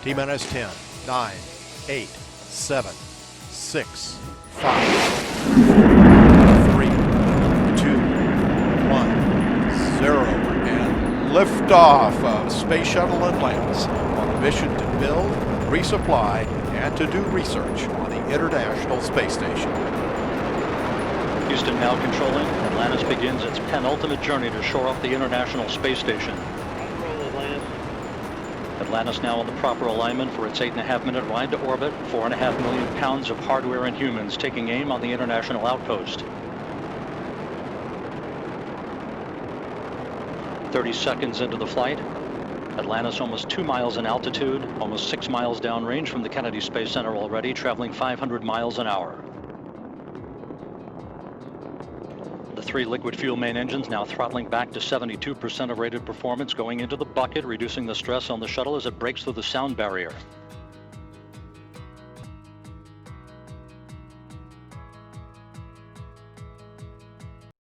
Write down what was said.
T-minus 10, 9, 8, 7, 6, 5, 3, 2, 1, 0, and liftoff of Space Shuttle Atlantis on a mission to build, resupply, and to do research on the International Space Station. Houston now controlling. Atlantis begins its penultimate journey to shore up the International Space Station. Atlantis now on the proper alignment for its 8.5-minute ride to orbit. 4.5 million pounds of hardware and humans taking aim on the International Outpost. 30 seconds into the flight. Atlantis almost 2 miles in altitude, almost 6 miles downrange from the Kennedy Space Center already, traveling 500 miles an hour. The 3 liquid fuel main engines now throttling back to 72% of rated performance, going into the bucket, reducing the stress on the shuttle as it breaks through the sound barrier.